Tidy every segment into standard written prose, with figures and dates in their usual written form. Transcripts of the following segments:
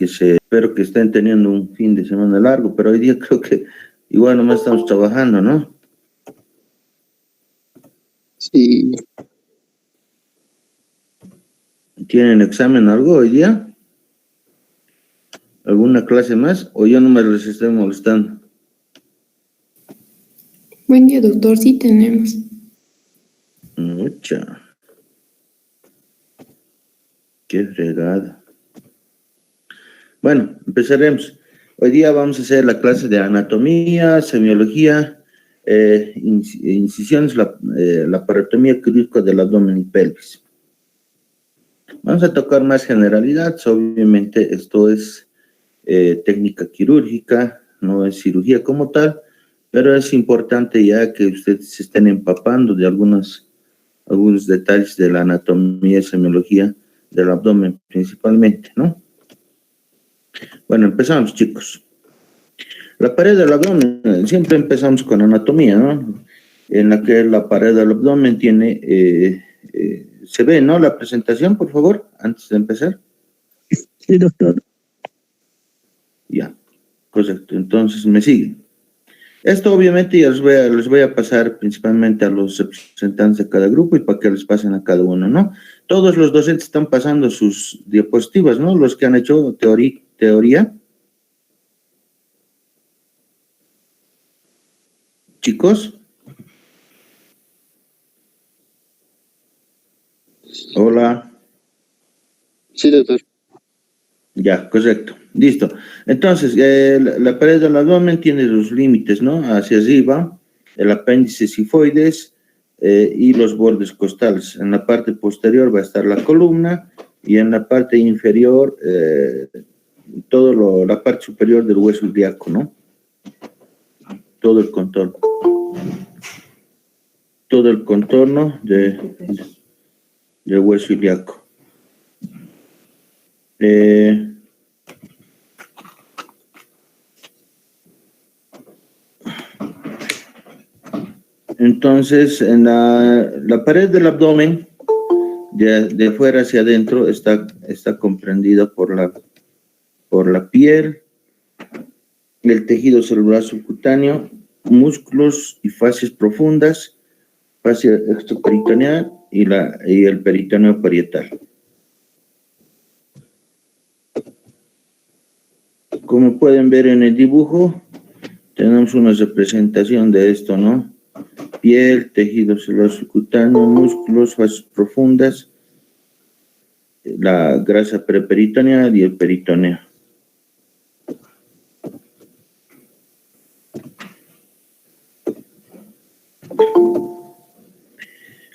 espero que estén teniendo un fin de semana largo, pero hoy día creo que igual nomás estamos trabajando, ¿no? Sí. ¿Tienen examen algo hoy día? ¿Alguna clase más? ¿O yo no me les estoy molestando? Buen día, doctor. Sí tenemos. Mucha. Qué fregada. Bueno, empezaremos. Hoy día vamos a hacer la clase de anatomía, semiología, incisiones, la parotomía quirúrgica del abdomen y pelvis. Vamos a tocar más generalidades. Obviamente esto es técnica quirúrgica, no es cirugía como tal, pero es importante ya que ustedes se estén empapando de algunos detalles de la anatomía y semiología del abdomen principalmente, ¿no? Bueno, empezamos, chicos. La pared del abdomen, siempre empezamos con anatomía, ¿no? En la que la pared del abdomen tiene, se ve, ¿no? La presentación, por favor, antes de empezar. Sí, doctor. Ya, correcto. Entonces, me siguen. Esto obviamente ya les voy a pasar principalmente a los representantes de cada grupo y para que les pasen a cada uno, ¿no? Todos los docentes están pasando sus diapositivas, ¿no? Los que han hecho teoría. Chicos. Hola. Sí, doctor. Ya, correcto. Listo. Entonces, la pared del abdomen tiene los límites, ¿no? Hacia arriba, el apéndice sifoides y los bordes costales. En la parte posterior va a estar la columna y en la parte inferior, la parte superior del hueso ilíaco, ¿no? Todo el contorno. Todo el contorno del hueso ilíaco. Entonces, en la pared del abdomen, de afuera hacia adentro, está comprendida por la piel, el tejido celular subcutáneo, músculos y fascias profundas, fascia extraperitoneal y el peritoneo parietal. Como pueden ver en el dibujo, tenemos una representación de esto, ¿no? Piel, tejido celular subcutáneo, músculos, fascias profundas, la grasa preperitoneal y el peritoneo.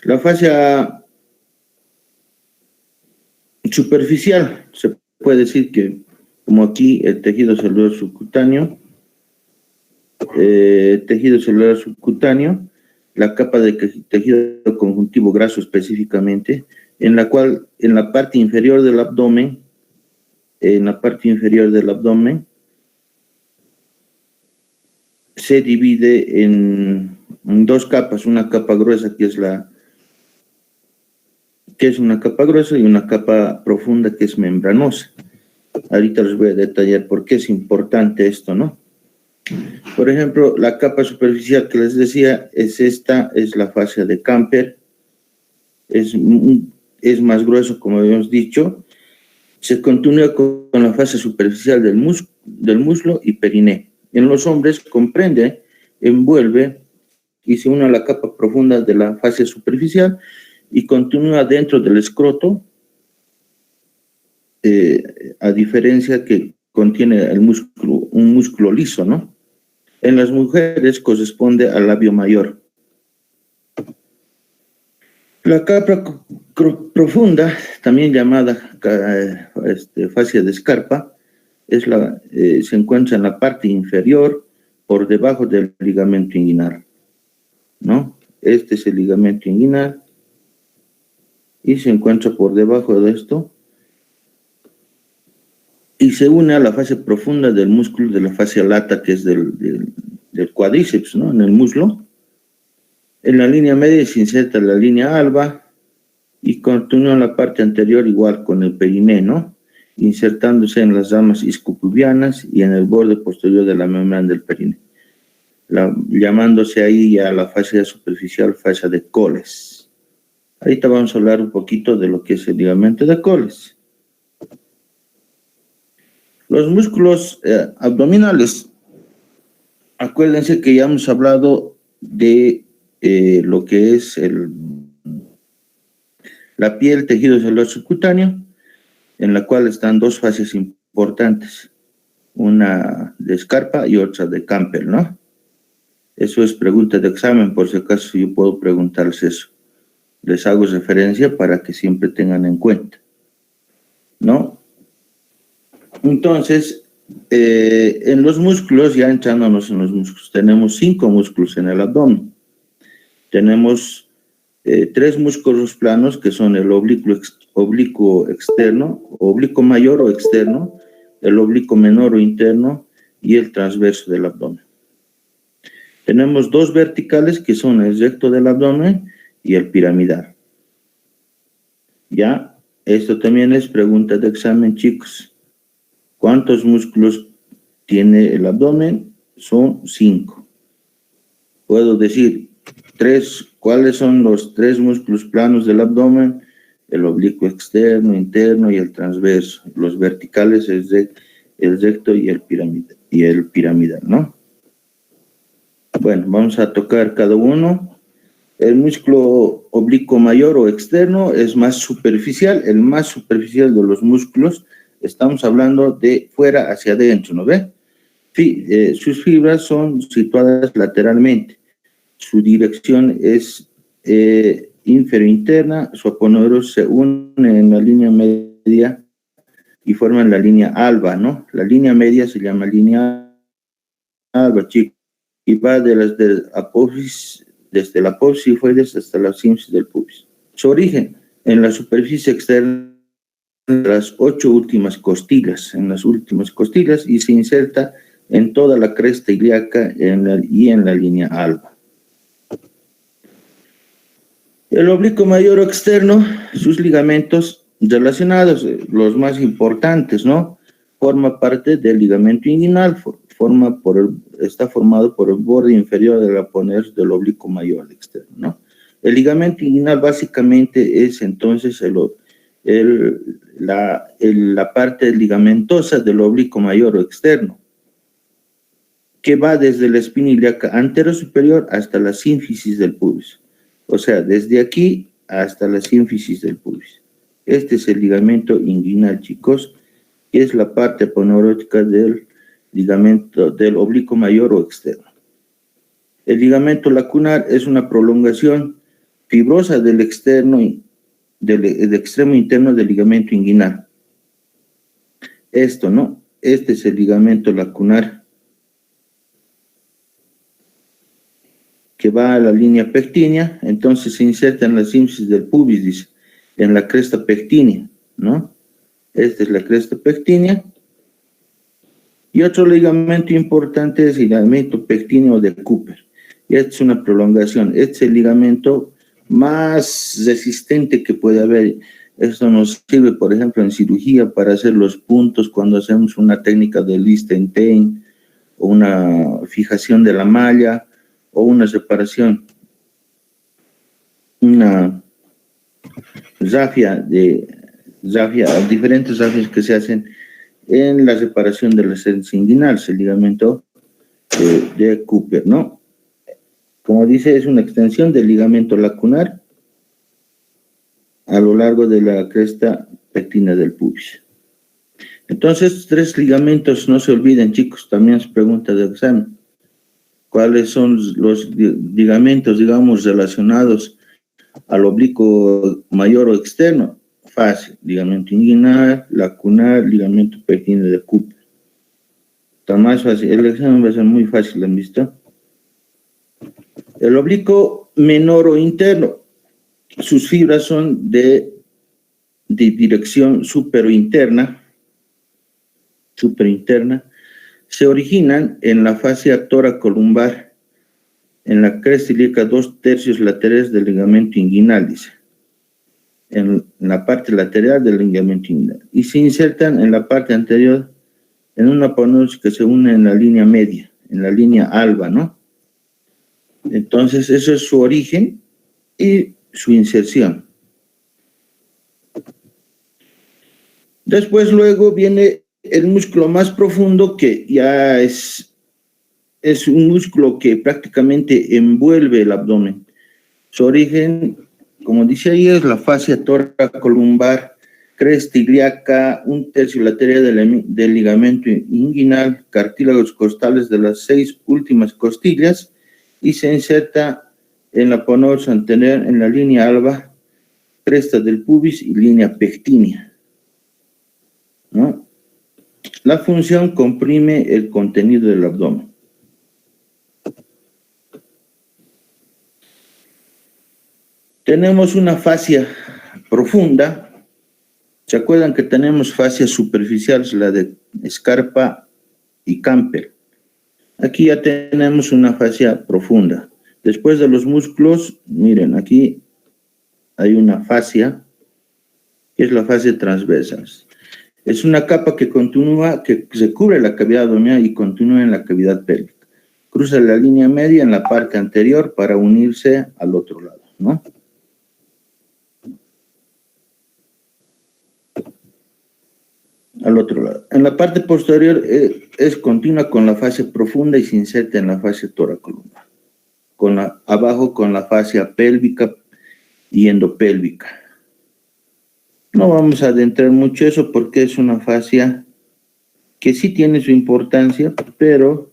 La fascia superficial, se puede decir que, como aquí, el tejido celular subcutáneo, la capa de tejido conjuntivo graso específicamente, en la cual en la parte inferior del abdomen, se divide en dos capas, una capa gruesa que es una capa gruesa y una capa profunda que es membranosa. Ahorita les voy a detallar por qué es importante esto, ¿no? Por ejemplo, la capa superficial que les decía es la fascia de Camper, es más grueso, como habíamos dicho, se continúa con la fascia superficial del muslo y periné. En los hombres comprende, envuelve y se une a la capa profunda de la fascia superficial y continúa dentro del escroto, a diferencia que contiene un músculo liso, ¿no? En las mujeres corresponde al labio mayor. La capa profunda, también llamada fascia de escarpa, se encuentra en la parte inferior por debajo del ligamento inguinal, ¿no? Este es el ligamento inguinal y se encuentra por debajo de esto y se une a la fascia profunda del músculo de la fascia lata, que es del cuádriceps, ¿no? En el muslo. En la línea media se inserta la línea alba y continúa en la parte anterior igual con el periné, ¿no? insertándose en las ramas isquiopubianas y en el borde posterior de la membrana del perineo, llamándose ahí ya la fascia superficial, fascia de Coles. Ahorita vamos a hablar un poquito de lo que es el ligamento de Coles. Los músculos abdominales, acuérdense que ya hemos hablado de lo que es la piel, tejido celular subcutáneo, en la cual están dos fases importantes, una de Scarpa y otra de Campbell, ¿no? Eso es pregunta de examen, por si acaso yo puedo preguntarles eso. Les hago referencia para que siempre tengan en cuenta, ¿no? Entonces, en los músculos, ya entrándonos en los músculos, tenemos 5 músculos en el abdomen. Tenemos 3 músculos planos, que son el oblicuo externo, oblicuo mayor o externo, el oblicuo menor o interno y el transverso del abdomen. Tenemos 2 verticales, que son el recto del abdomen y el piramidal. Ya, esto también es pregunta de examen, chicos. ¿Cuántos músculos tiene el abdomen? Son 5. Puedo decir 3. ¿Cuáles son los 3 músculos planos del abdomen? El oblicuo externo, interno y el transverso. Los verticales es el recto y el piramidal, ¿no? Bueno, vamos a tocar cada uno. El músculo oblicuo mayor o externo es más superficial, el más superficial de los músculos. Estamos hablando de fuera hacia adentro, ¿no ve? Sus fibras son situadas lateralmente. Su dirección es infero-interna. Su aponeuros se une en la línea media y forman la línea alba, ¿no? La línea media se llama línea alba, chicos, y va desde la apófisis sifoides hasta la sínfisis del pubis. Su origen en la superficie externa de las 8 últimas costillas, y se inserta en toda la cresta ilíaca y en la línea alba. El oblicuo mayor o externo, sus ligamentos relacionados, los más importantes, ¿no? Forma parte del ligamento inguinal, está formado por el borde inferior del aponeuros del oblicuo mayor externo, ¿no? El ligamento inguinal básicamente es entonces la parte ligamentosa del oblicuo mayor o externo, que va desde la espina ilíaca anterosuperior hasta la sínfisis del pubis. O sea, desde aquí hasta la sínfisis del pubis. Este es el ligamento inguinal, chicos, que es la parte aponeurótica del ligamento del oblicuo mayor o externo. El ligamento lacunar es una prolongación fibrosa del extremo interno del ligamento inguinal. Esto, ¿no? Este es el ligamento lacunar, que va a la línea pectínea, entonces se inserta en la sínfisis del pubis, dice, en la cresta pectínea, ¿no? Esta es la cresta pectínea. Y otro ligamento importante es el ligamento pectíneo de Cooper. Y esta es una prolongación. Este es el ligamento más resistente que puede haber. Esto nos sirve, por ejemplo, en cirugía para hacer los puntos cuando hacemos una técnica de Liechtenstein o una fijación de la malla o una separación, una diferentes rafias que se hacen en la separación de la cerviz inguinal, el ligamento de Cooper, ¿no? Como dice, es una extensión del ligamento lacunar a lo largo de la cresta pectínea del pubis. Entonces, 3 ligamentos, no se olviden, chicos, también es pregunta de examen. ¿Cuáles son los ligamentos, digamos, relacionados al oblicuo mayor o externo? Fácil, ligamento inguinal, lacunar, ligamento pectíneo de Cooper. Está más fácil, el examen va a ser muy fácil, ¿han visto? El oblicuo menor o interno, sus fibras son de dirección superinterna, se originan en la fascia toracolumbar, en la cresta ilíaca 2/3 laterales del ligamento inguinal, dice. en la parte lateral del ligamento inguinal y se insertan en la parte anterior en una aponeursis que se une en la línea media, en la línea alba, ¿no? Entonces, eso es su origen y su inserción. Después, luego viene el músculo más profundo, que ya es un músculo que prácticamente envuelve el abdomen. Su origen, como dice ahí, es la fascia toracolumbar, cresta ilíaca, un tercio lateral del ligamento inguinal, cartílagos costales de las 6 últimas costillas y se inserta en la aponeursis anterior en la línea alba, cresta del pubis y línea pectínea, ¿no? La función comprime el contenido del abdomen. Tenemos una fascia profunda. ¿Se acuerdan que tenemos fascias superficiales, la de Scarpa y Camper? Aquí ya tenemos una fascia profunda. Después de los músculos, miren, aquí hay una fascia, que es la fascia transversal. Es una capa que continúa, que se cubre la cavidad abdominal y continúa en la cavidad pélvica. Cruza la línea media en la parte anterior para unirse al otro lado, ¿no? Al otro lado. En la parte posterior es continua con la fascia profunda y se inserta en la fascia toracolumbar. Abajo con la fascia pélvica y endopélvica. No vamos a adentrar mucho eso porque es una fascia que sí tiene su importancia, pero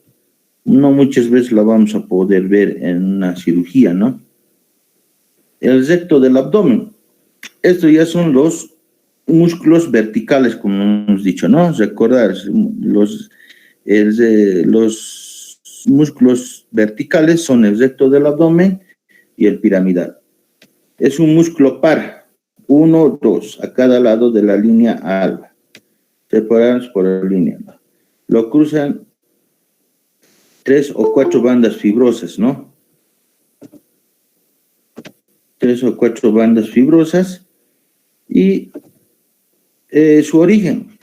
no muchas veces la vamos a poder ver en una cirugía, ¿no? El recto del abdomen. Estos ya son los músculos verticales, como hemos dicho, ¿no? Recordar, los músculos verticales son el recto del abdomen y el piramidal. Es un músculo par, 1, 2, a cada lado de la línea alba, separados por la línea alba. Lo cruzan 3 o 4 bandas fibrosas, ¿no? 3 o 4 bandas fibrosas y su origen,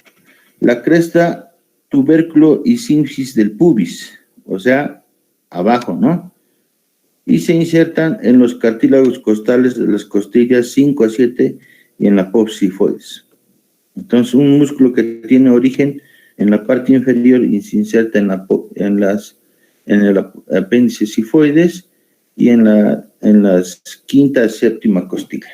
la cresta, tubérculo y sínfisis del pubis, o sea, abajo, ¿no? Y se insertan en los cartílagos costales de las costillas 5 a 7 y en la apófisis sifoides. Entonces, un músculo que tiene origen en la parte inferior y se inserta en el apéndice sifoides y en las quinta y séptima costilla.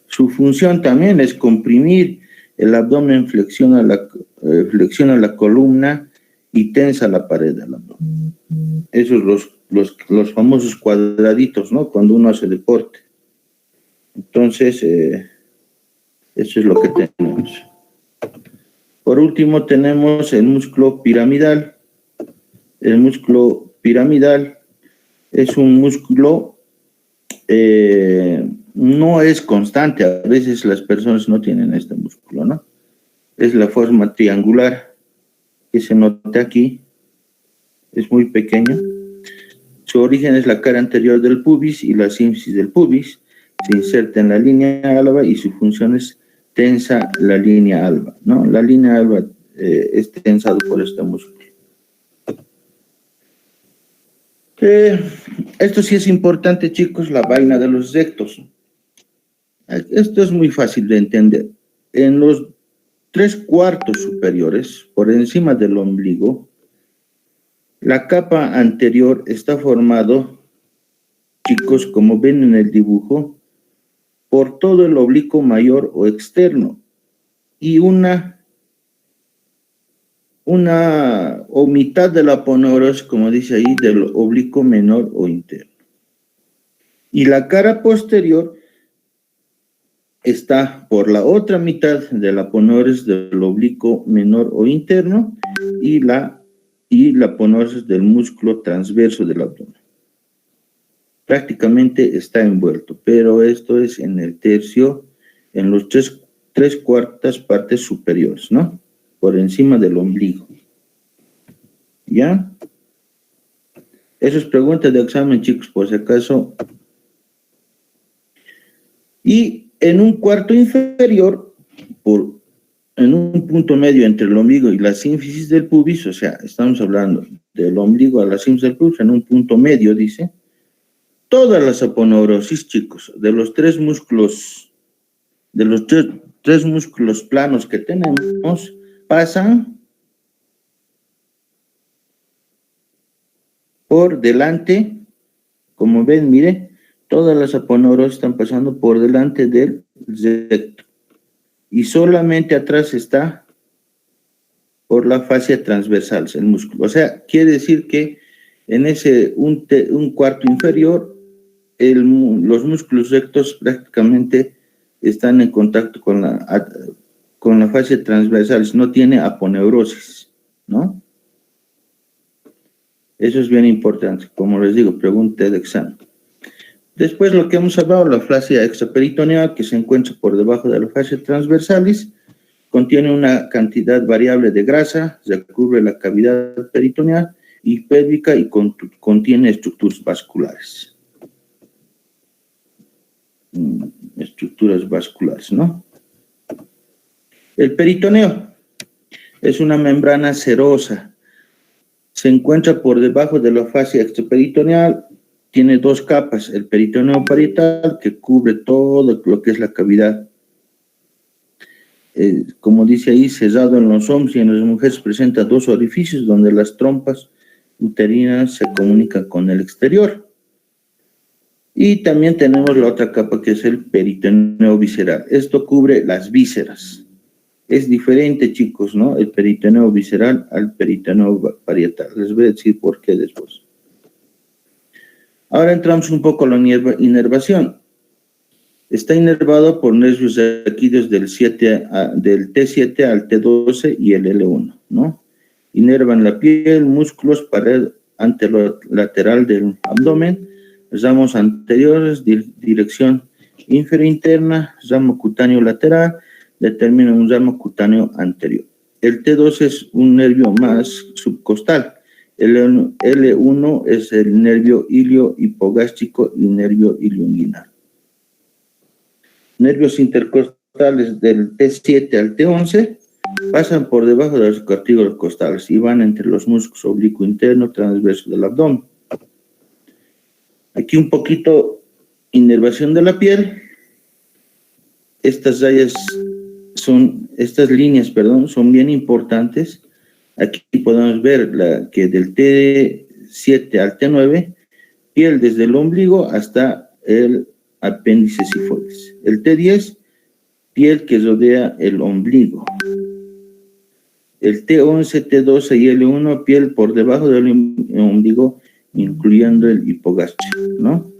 Su función también es comprimir el abdomen, flexiona la columna y tensa la pared del abdomen. Esos los famosos cuadraditos, ¿no? Cuando uno hace deporte. Entonces, eso es lo que tenemos. Por último, tenemos el músculo piramidal. El músculo piramidal es un músculo, no es constante. A veces las personas no tienen este músculo, ¿no? Es la forma triangular que se nota aquí. Es muy pequeño. Su origen es la cara anterior del pubis y la sínfisis del pubis. Se inserta en la línea alba y su función es tensa la línea alba, ¿no? La línea alba es tensado por este músculo. Esto sí es importante, chicos, la vaina de los rectos. Esto es muy fácil de entender. En los 3/4 superiores, por encima del ombligo, la capa anterior está formado, chicos, como ven en el dibujo, por todo el oblicuo mayor o externo y una o mitad de la aponeursis, como dice ahí, del oblicuo menor o interno. Y la cara posterior está por la otra mitad de la aponeursis del oblicuo menor o interno y la aponeursis del músculo transverso del abdomen. Prácticamente está envuelto, pero esto es en el tercio, en los 3/4 partes superiores, ¿no? Por encima del ombligo. ¿Ya? Eso es pregunta de examen, chicos, por si acaso. Y en un cuarto inferior, en un punto medio entre el ombligo y la sínfisis del pubis, o sea, estamos hablando del ombligo a la sínfisis del pubis, en un punto medio, dice, todas las aponeurosis, chicos, de los tres músculos planos que tenemos, pasan por delante, como ven, mire, todas las aponeurosis están pasando por delante del recto. Y solamente atrás está por la fascia transversal, el músculo. O sea, quiere decir que en ese un cuarto inferior, los músculos rectos prácticamente están en contacto con la fascia transversal, no tiene aponeurosis, ¿no? Eso es bien importante, como les digo, pregunta de examen. Después lo que hemos hablado, la fascia extraperitoneal, que se encuentra por debajo de la fascia transversalis, contiene una cantidad variable de grasa, recubre la cavidad peritoneal y pélvica y contiene estructuras vasculares. Estructuras vasculares, ¿no? El peritoneo es una membrana serosa. Se encuentra por debajo de la fascia extraperitoneal, tiene dos capas, el peritoneo parietal, que cubre todo lo que es la cavidad. Como dice ahí, cerrado en los hombres y en las mujeres, presenta dos orificios donde las trompas uterinas se comunican con el exterior. Y también tenemos la otra capa que es el peritoneo visceral. Esto cubre las vísceras. Es diferente, chicos, ¿no? El peritoneo visceral al peritoneo parietal. Les voy a decir por qué después. Ahora entramos un poco a la inervación. Está inervado por nervios raquídeos del T7 al T12 y el L1, ¿no? Inervan la piel, músculos, pared anterolateral del abdomen, ramos anteriores, dirección inferior-interna, ramo cutáneo lateral, determina un ramo cutáneo anterior. El T2 es un nervio más subcostal. El L1 es el nervio ilio-hipogástrico y nervio ilioinguinal. Nervios intercostales del T7 al T11 pasan por debajo de los cartílagos costales y van entre los músculos oblicuo interno transverso del abdomen. Aquí un poquito inervación de la piel. Estas líneas son bien importantes. Aquí podemos ver que del T7 al T9, piel desde el ombligo hasta el apéndice sifoides. El T10, piel que rodea el ombligo. El T11, T12 y L1, piel por debajo del ombligo, incluyendo el hipogástrico, ¿no?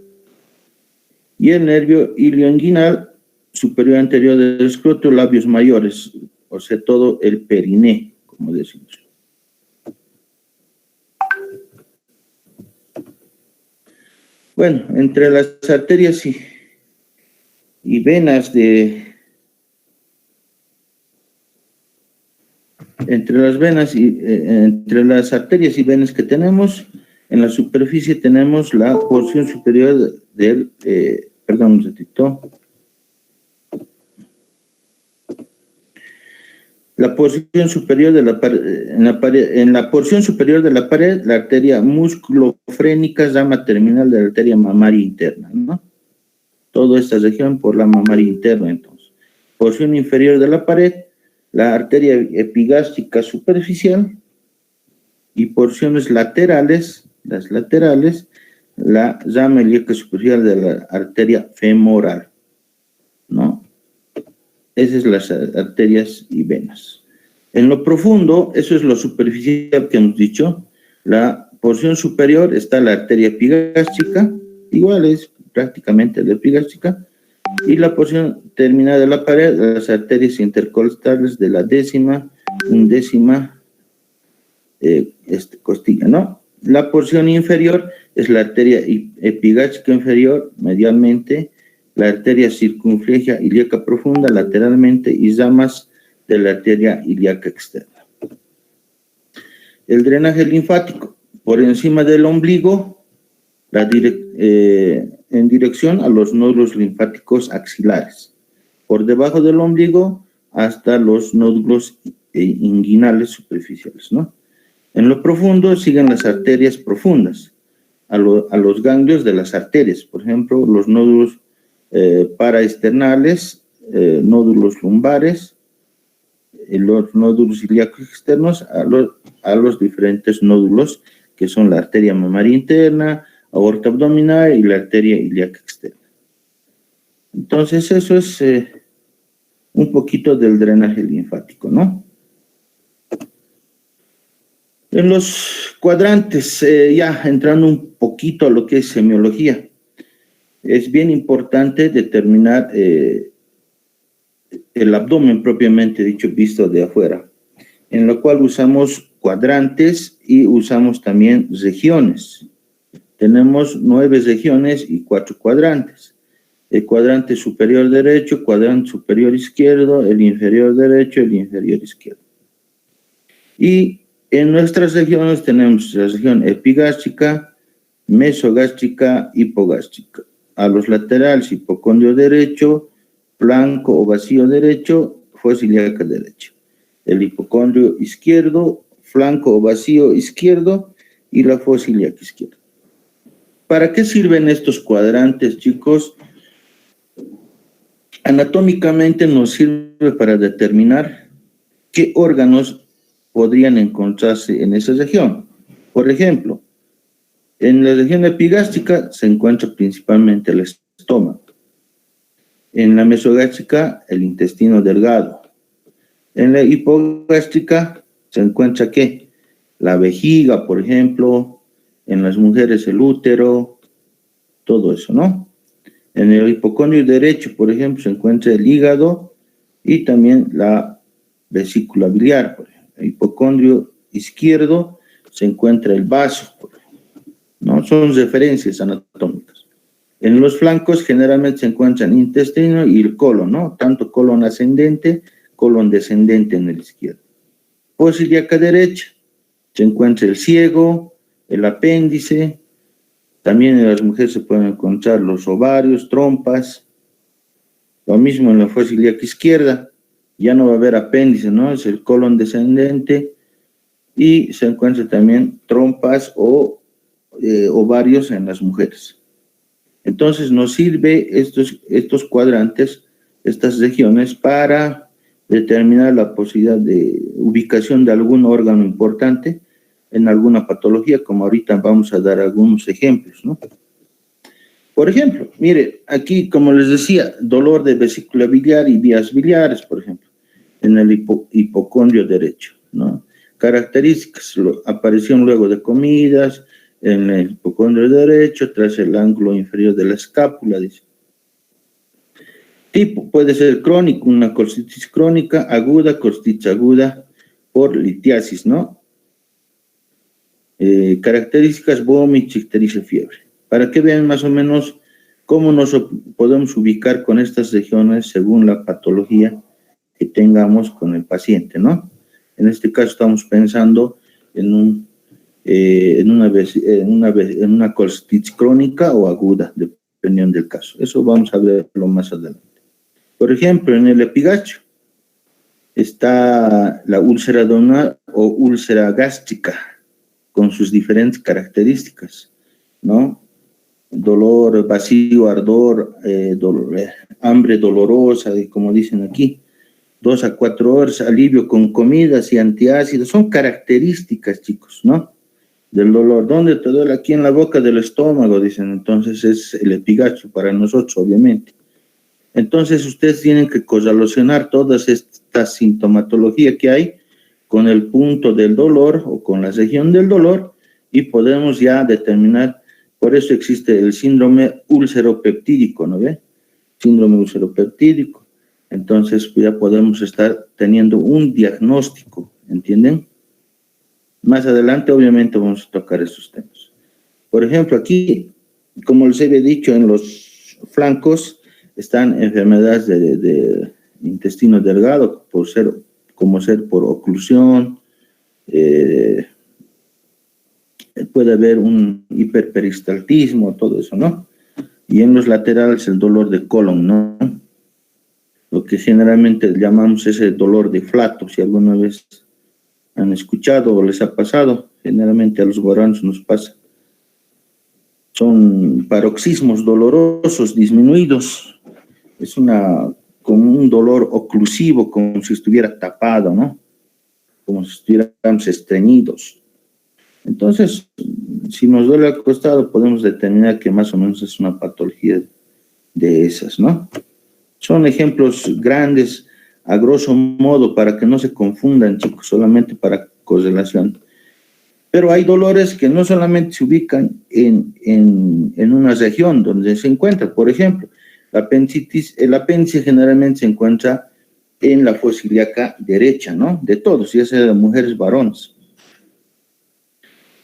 Y el nervio ilioinguinal, superior anterior del escroto, labios mayores, o sea, todo el periné, como decimos. Bueno, entre las arterias y venas entre las arterias y venas que tenemos, en la superficie tenemos la porción superior del, perdón un ratito. La porción superior de la pared, en la porción superior de la pared, la arteria musculofrénica, rama terminal de la arteria mamaria interna, ¿no? Toda esta región por la mamaria interna, entonces. Porción inferior de la pared, la arteria epigástrica superficial, y porciones laterales, las laterales, la rama ilíaca superficial de la arteria femoral, ¿no? Esas son las arterias y venas. En lo profundo, eso es lo superficial que hemos dicho. La porción superior está la arteria epigástrica, igual es prácticamente la epigástrica, y la porción terminal de la pared, las arterias intercostales de la décima, undécima costilla, ¿no? La porción inferior es la arteria epigástrica inferior, medialmente, la arteria circunfleja ilíaca profunda lateralmente y ramas de la arteria ilíaca externa. El drenaje linfático, por encima del ombligo, en dirección a los nódulos linfáticos axilares. por debajo del ombligo hasta los nódulos inguinales superficiales, ¿no? En lo profundo siguen las arterias profundas, a los ganglios de las arterias, por ejemplo, los nódulos paraesternales, nódulos lumbares, los nódulos ilíacos externos, a los diferentes nódulos que son la arteria mamaria interna, aorta abdominal y la arteria ilíaca externa. Entonces, eso es un poquito del drenaje linfático, ¿no? En los cuadrantes, ya entrando un poquito a lo que es semiología, es bien importante determinar el abdomen propiamente dicho, visto de afuera, en lo cual usamos cuadrantes y usamos también regiones. Tenemos 9 regiones y 4 cuadrantes. El cuadrante superior derecho, cuadrante superior izquierdo, el inferior derecho, el inferior izquierdo. Y en nuestras regiones tenemos la región epigástrica, mesogástrica, hipogástrica. A los laterales, hipocondrio derecho, flanco o vacío derecho, fosa ilíaca derecha. El hipocondrio izquierdo, flanco o vacío izquierdo y la fosa ilíaca izquierda. ¿Para qué sirven estos cuadrantes, chicos? Anatómicamente nos sirve para determinar qué órganos podrían encontrarse en esa región. Por ejemplo, en la región epigástrica se encuentra principalmente el estómago. En la mesogástrica, el intestino delgado. En la hipogástrica se encuentra ¿qué? La vejiga, por ejemplo. En las mujeres el útero, todo eso, ¿no? En el hipocondrio derecho, por ejemplo, se encuentra el hígado y también la vesícula biliar. Por ejemplo. El hipocondrio izquierdo se encuentra el vaso, por ejemplo, ¿no? Son referencias anatómicas. En los flancos generalmente se encuentran el intestino y el colon, ¿no? Tanto colon ascendente, colon descendente en el izquierdo. Fosa ilíaca derecha se encuentra el ciego, el apéndice. También en las mujeres se pueden encontrar los ovarios, trompas. Lo mismo en la fosa ilíaca izquierda. Ya no va a haber apéndice, ¿no? Es el colon descendente. Y se encuentran también trompas o ovarios en las mujeres. Entonces nos sirve estos cuadrantes, estas regiones, para determinar la posibilidad de ubicación de algún órgano importante en alguna patología, como ahorita vamos a dar algunos ejemplos, ¿no? Por ejemplo, mire, aquí, como les decía, dolor de vesícula biliar y vías biliares, por ejemplo, en el hipocondrio derecho, ¿no? Características, aparición luego de comidas, en el hipocondrio derecho, tras el ángulo inferior de la escápula, dice. Tipo, puede ser crónico, una colitis crónica, aguda, colitis aguda por litiasis, ¿no? Características, vómito, ictericia, fiebre. Para que vean más o menos cómo nos podemos ubicar con estas regiones según la patología que tengamos con el paciente, ¿no? En este caso estamos pensando en una colitis crónica o aguda, dependiendo del caso. Eso vamos a verlo más adelante. Por ejemplo, en el epigastrio está la úlcera abdominal o úlcera gástrica, con sus diferentes características, ¿no? Dolor, vacío, ardor, hambre dolorosa, como dicen aquí, 2 a 4 horas, alivio con comidas y antiácidos, son características, chicos, ¿no? Del dolor. ¿Dónde te duele? Aquí en la boca del estómago, dicen. Entonces es el epigastrio para nosotros, obviamente. Entonces ustedes tienen que correlacionar todas estas sintomatologías que hay con el punto del dolor o con la región del dolor y podemos ya determinar. Por eso existe el síndrome úlcero-peptídico, ¿no ve? Síndrome úlcero-peptídico. Entonces ya podemos estar teniendo un diagnóstico, ¿entienden? Más adelante obviamente vamos a tocar esos temas. Por ejemplo, aquí, como les había dicho, en los flancos están enfermedades de intestino delgado, como ser por oclusión, puede haber un hiperperistaltismo, todo eso, ¿no? Y en los laterales el dolor de colon, ¿no? lo que generalmente llamamos ese dolor de flato, si alguna vez han escuchado o les ha pasado, generalmente a los guaranos nos pasa. Son paroxismos dolorosos disminuidos, es como un dolor oclusivo, como si estuviera tapado, ¿no? Como si estuviéramos estreñidos. Entonces, si nos duele el costado, podemos determinar que más o menos es una patología de esas, ¿no? Son ejemplos grandes, a grosso modo, para que no se confundan, chicos, solamente para correlación. Pero hay dolores que no solamente se ubican en una región donde se encuentra. Por ejemplo, la apendicitis, el apéndice generalmente se encuentra en la fosa ilíaca derecha, ¿no? De todos, ya sea de mujeres, varones.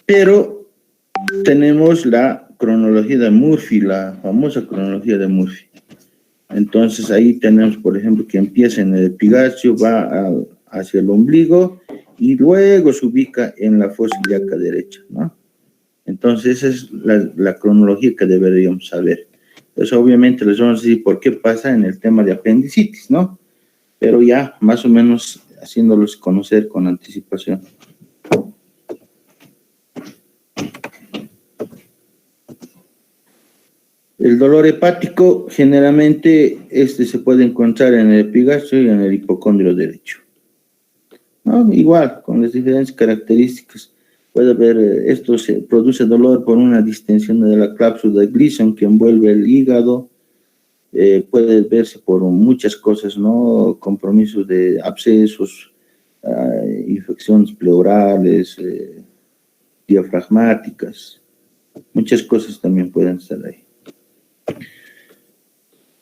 Pero tenemos la cronología de Murphy, la famosa cronología de Murphy. Entonces ahí tenemos, por ejemplo, que empieza en el epigastrio, va hacia el ombligo y luego se ubica en la fosa ilíaca derecha, ¿no? Entonces esa es la cronología que deberíamos saber. Entonces obviamente les vamos a decir por qué pasa en el tema de apendicitis, ¿no? Pero ya más o menos haciéndolos conocer con anticipación. El dolor hepático, generalmente, se puede encontrar en el epigastrio y en el hipocondrio derecho, ¿no? Igual, con las diferentes características. Puede haber, esto se produce dolor por una distensión de la cápsula de Gleason que envuelve el hígado. Puede verse por muchas cosas, ¿no? Compromisos de abscesos, infecciones pleurales, diafragmáticas. Muchas cosas también pueden estar ahí.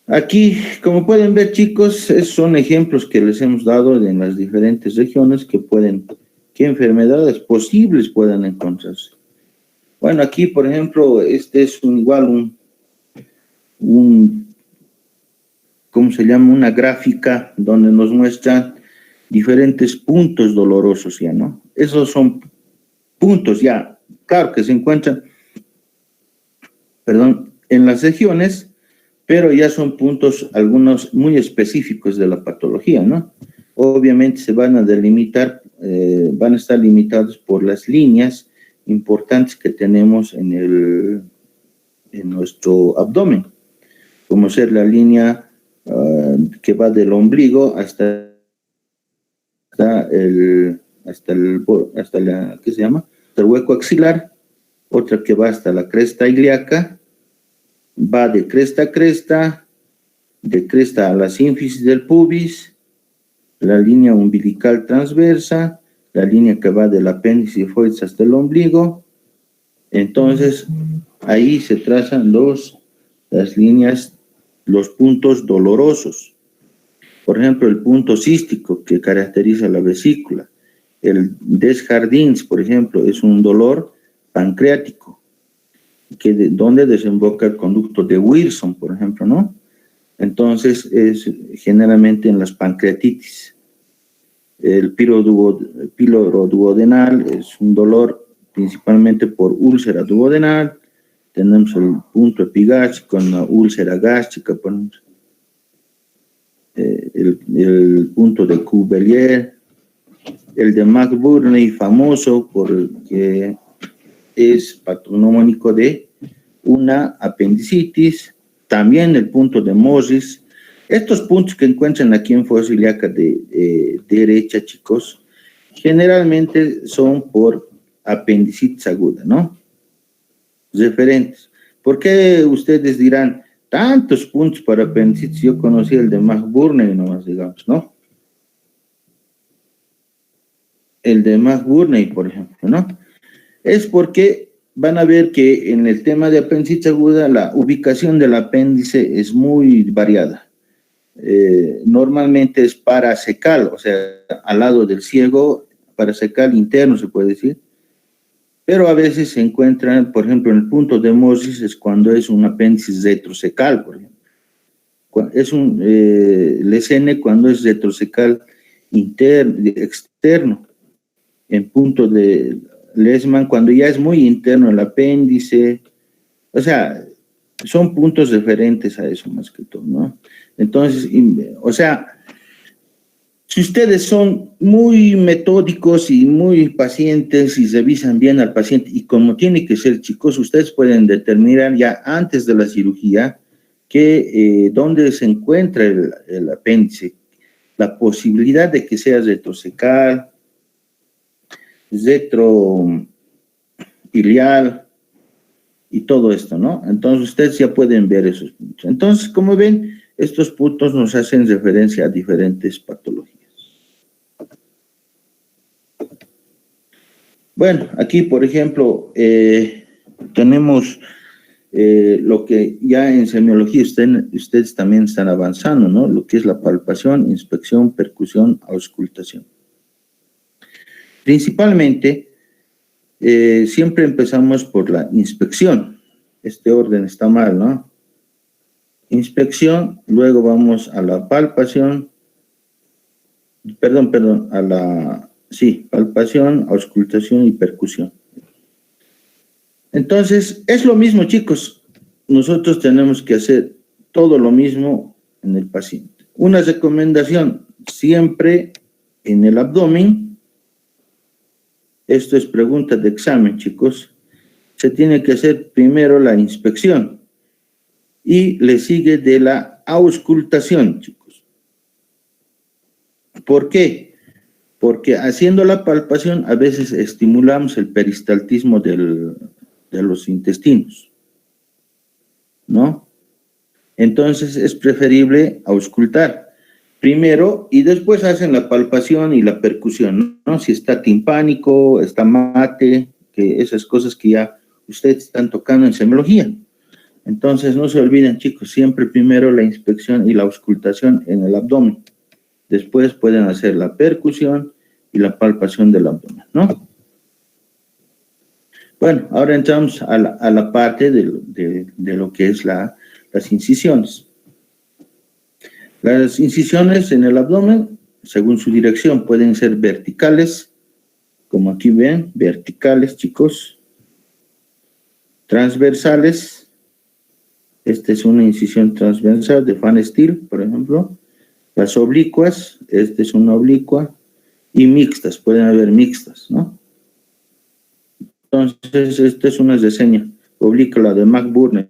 Aquí, como pueden ver, chicos, son ejemplos que les hemos dado en las diferentes regiones qué enfermedades posibles puedan encontrarse. Bueno, aquí, por ejemplo, este es ¿cómo se llama? Una gráfica donde nos muestran diferentes puntos dolorosos ya, ¿no? Esos son puntos ya, claro que se encuentran, en las regiones, pero ya son puntos, algunos muy específicos de la patología, ¿no? Obviamente se van a delimitar, van a estar limitados por las líneas importantes que tenemos en nuestro abdomen, como ser la línea que va del ombligo hasta el hueco axilar, otra que va hasta la cresta ilíaca, va de cresta a cresta, de cresta a la sínfisis del pubis, la línea umbilical transversa, la línea que va del apéndice hifoides hasta el ombligo. Entonces, ahí se trazan las líneas, los puntos dolorosos. Por ejemplo, el punto cístico que caracteriza la vesícula. El Desjardins, por ejemplo, es un dolor pancreático, donde desemboca el conducto de Wilson, por ejemplo, ¿no? Entonces, es generalmente en las pancreatitis. El píloro duodenal es un dolor principalmente por úlcera duodenal. Tenemos el punto epigástrico con la úlcera gástrica, por ejemplo. El punto de Cuvelier, el de McBurney, famoso porque es patognomónico de una apendicitis, también el punto de Moses. Estos puntos que encuentran aquí en fosa ilíaca derecha, chicos, generalmente son por apendicitis aguda, ¿no? Referentes. ¿Por qué ustedes dirán tantos puntos para apendicitis? Yo conocí el de McBurney nomás, digamos, ¿no? El de McBurney, por ejemplo, ¿no? Es porque van a ver que en el tema de apendicitis aguda la ubicación del apéndice es muy variada. Normalmente es paracecal, o sea, al lado del ciego, paracecal interno se puede decir, pero a veces se encuentran, por ejemplo, en el punto de Moses es cuando es un apéndice retrocecal, por ejemplo. Es un lesene cuando es retrocecal externo. En punto de Lesman, cuando ya es muy interno el apéndice. O sea, son puntos referentes a eso más que todo, ¿no? Entonces, o sea, si ustedes son muy metódicos y muy pacientes y revisan bien al paciente, y como tiene que ser, chicos, ustedes pueden determinar ya antes de la cirugía que dónde se encuentra el apéndice, la posibilidad de que sea retrocecal, retroilial y todo esto, ¿no? Entonces ustedes ya pueden ver esos puntos. Entonces, como ven, estos puntos nos hacen referencia a diferentes patologías. Bueno, aquí, por ejemplo, tenemos lo que ya en semiología ustedes también están avanzando, ¿no? Lo que es la palpación, inspección, percusión, auscultación. Principalmente, siempre empezamos por la inspección. Este orden está mal, ¿no? Inspección, luego vamos a la palpación, a la, sí, palpación, auscultación y percusión. Entonces, es lo mismo, chicos. Nosotros tenemos que hacer todo lo mismo en el paciente. Una recomendación, siempre en el abdomen, esto es pregunta de examen, chicos, se tiene que hacer primero la inspección y le sigue de la auscultación, chicos. ¿Por qué? Porque haciendo la palpación a veces estimulamos el peristaltismo de los intestinos, ¿no? Entonces es preferible auscultar primero y después hacen la palpación y la percusión, ¿no? Si está timpánico, está mate, que esas cosas que ya ustedes están tocando en semiología. Entonces no se olviden, chicos, siempre primero la inspección y la auscultación en el abdomen. Después pueden hacer la percusión y la palpación del abdomen, ¿no? Bueno, ahora entramos a la parte de lo que es las incisiones. Las incisiones en el abdomen, según su dirección, pueden ser verticales, como aquí ven, verticales, chicos. Transversales, esta es una incisión transversal de Van Steel, por ejemplo. Las oblicuas, esta es una oblicua. Y mixtas, pueden haber mixtas, ¿no? Entonces, esta es una reseña obliqua, la de McBurney,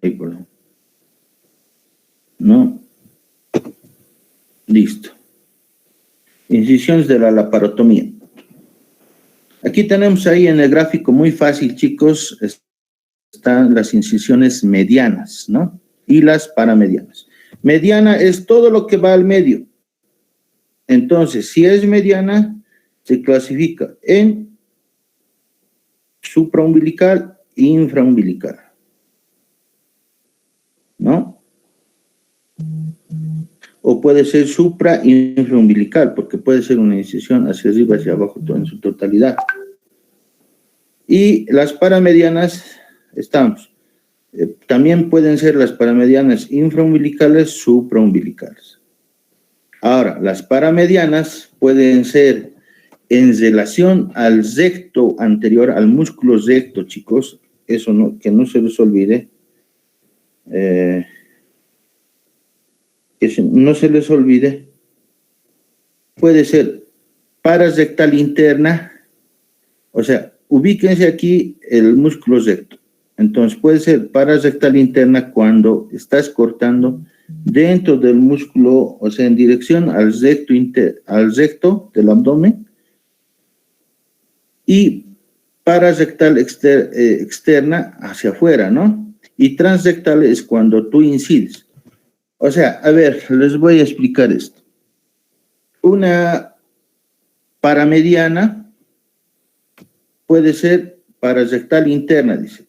¿no? Listo. Incisiones de la laparotomía. Aquí tenemos ahí en el gráfico muy fácil, chicos, están las incisiones medianas, ¿no? Y las paramedianas. Mediana es todo lo que va al medio. Entonces, si es mediana, se clasifica en supraumbilical e infraumbilical, ¿no? O puede ser supra e infraumbilical, porque puede ser una incisión hacia arriba, hacia abajo, todo en su totalidad. Y las paramedianas, estamos. También pueden ser las paramedianas infraumbilicales, supraumbilicales. Ahora, las paramedianas pueden ser en relación al recto anterior, al músculo recto, chicos, eso no, que no se les olvide, no se les olvide, puede ser pararrectal interna, o sea, ubíquense aquí el músculo recto, entonces puede ser pararrectal interna cuando estás cortando dentro del músculo, o sea, en dirección al recto del abdomen, y pararrectal externa hacia afuera, ¿no? Y transrectal es cuando tú incides. O sea, a ver, les voy a explicar esto. Una paramediana puede ser pararrectal interna, dice.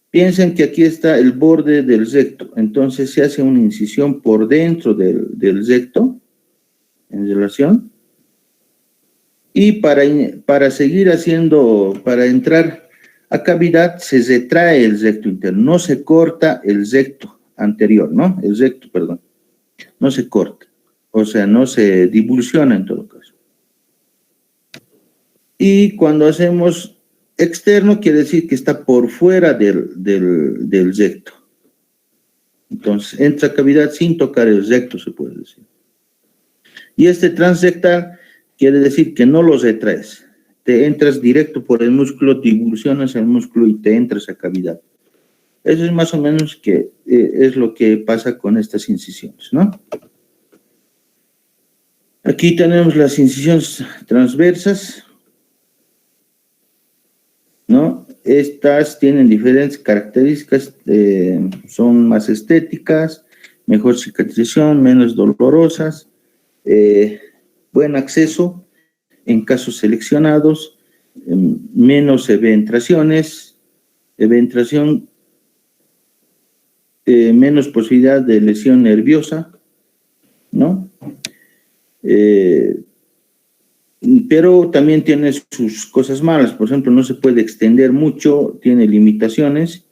Piensen que aquí está el borde del recto, entonces se hace una incisión por dentro del recto, en relación. Y para seguir haciendo, para entrar a cavidad, se retrae el recto interno, no se corta el recto anterior, ¿no? El recto, perdón, no se corta, o sea, no se divulsiona en todo caso. Y cuando hacemos externo, quiere decir que está por fuera del recto. Entonces, entra a cavidad sin tocar el recto, se puede decir. Y este transrectal quiere decir que no los retraes. Te entras directo por el músculo, te divulsionas el músculo y te entras a cavidad. Eso es más o menos que es lo que pasa con estas incisiones, ¿no? Aquí tenemos las incisiones transversas, ¿no? Estas tienen diferentes características, son más estéticas, mejor cicatrización, menos dolorosas, buen acceso en casos seleccionados, menos eventraciones, menos posibilidad de lesión nerviosa, ¿no? Pero también tiene sus cosas malas. Por ejemplo, no se puede extender mucho, tiene limitaciones,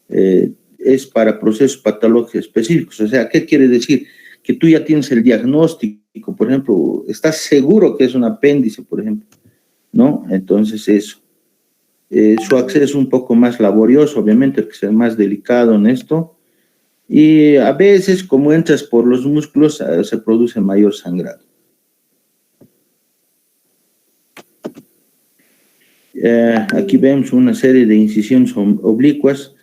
es para procesos patológicos específicos. O sea, ¿qué quiere decir? Que tú ya tienes el diagnóstico, por ejemplo, estás seguro que es un apéndice, por ejemplo, ¿no? Entonces eso. Su acceso es un poco más laborioso, obviamente, que sea más delicado en esto. Y a veces, como entras por los músculos, se produce mayor sangrado. Aquí vemos una serie de incisiones oblicuas.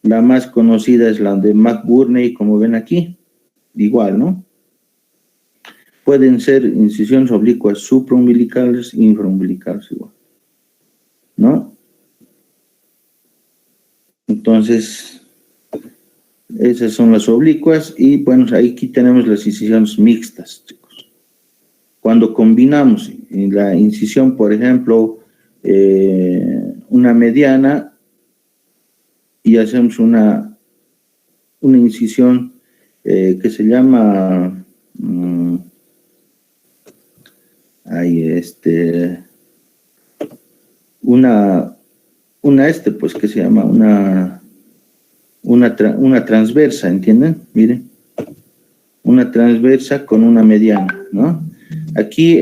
La más conocida es la de McBurney, como ven aquí. Igual, ¿no? Pueden ser incisiones oblicuas supraumbilicales e infraumbilicales igual, ¿no? Entonces, esas son las oblicuas y, bueno, aquí tenemos las incisiones mixtas, chicos. Cuando combinamos la incisión, por ejemplo, una mediana y hacemos una incisión que se llama pues que se llama una transversa, ¿entienden? Miren, una transversa con una mediana, ¿no? Aquí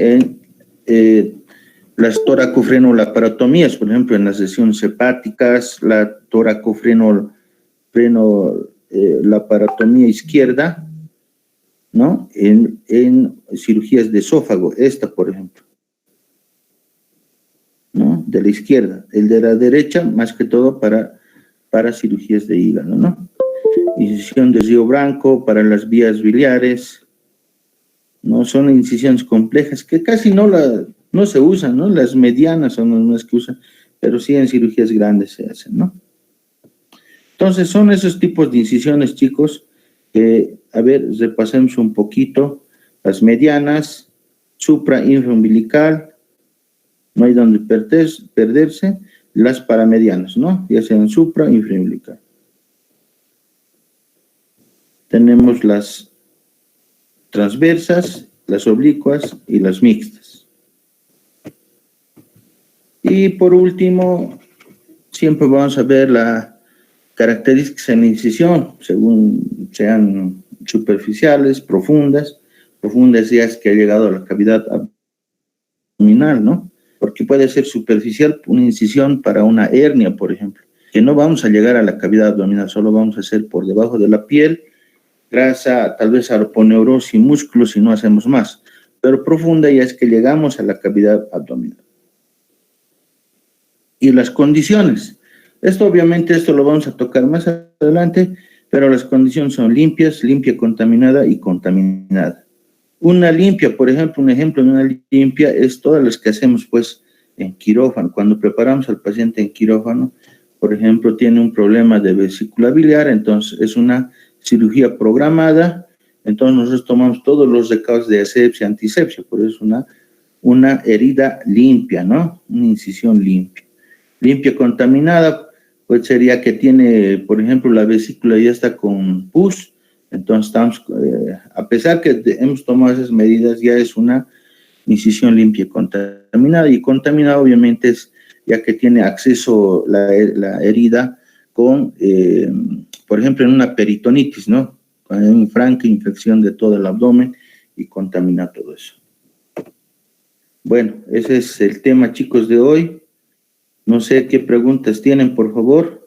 las toracofrenolaparotomías, por ejemplo, en las lesiones hepáticas, la toracofrenolaparotomía izquierda, ¿no? En cirugías de esófago, esta, por ejemplo, ¿no? De la izquierda. El de la derecha, más que todo, para cirugías de hígado, ¿no? Incisión de río branco para las vías biliares, ¿no? Son incisiones complejas que casi no se usan, ¿no? Las medianas son las que usan, pero sí en cirugías grandes se hacen, ¿no? Entonces, son esos tipos de incisiones, chicos, que, a ver, repasemos un poquito. Las medianas, supra infraumbilical, no hay donde perderse. Las paramedianas, ¿no? Ya sean supra infraumbilical. Tenemos las transversas, las oblicuas y las mixtas. Y por último, siempre vamos a ver las características en la incisión, según sean superficiales, profundas ya es que ha llegado a la cavidad abdominal, ¿no? Porque puede ser superficial una incisión para una hernia, por ejemplo, que no vamos a llegar a la cavidad abdominal, solo vamos a hacer por debajo de la piel, grasa, tal vez aponeurosis y músculos si no hacemos más, pero profunda ya es que llegamos a la cavidad abdominal. Y las condiciones. Obviamente lo vamos a tocar más adelante, pero las condiciones son limpias, limpia contaminada y contaminada. Una limpia, por ejemplo, un ejemplo de una limpia es todas las que hacemos pues en quirófano. Cuando preparamos al paciente en quirófano, por ejemplo, tiene un problema de vesícula biliar, entonces es una cirugía programada, entonces nosotros tomamos todos los recaudos de asepsia, antisepsia, por eso una herida limpia, ¿no? Una incisión limpia. Limpia contaminada, pues sería que tiene, por ejemplo, la vesícula ya está con pus, entonces estamos, a pesar que hemos tomado esas medidas, ya es una incisión limpia contaminada, y contaminada obviamente es ya que tiene acceso la herida con, por ejemplo, en una peritonitis, ¿no? Con una franca infección de todo el abdomen y contamina todo eso. Bueno, ese es el tema, chicos, de hoy. No sé qué preguntas tienen, por favor.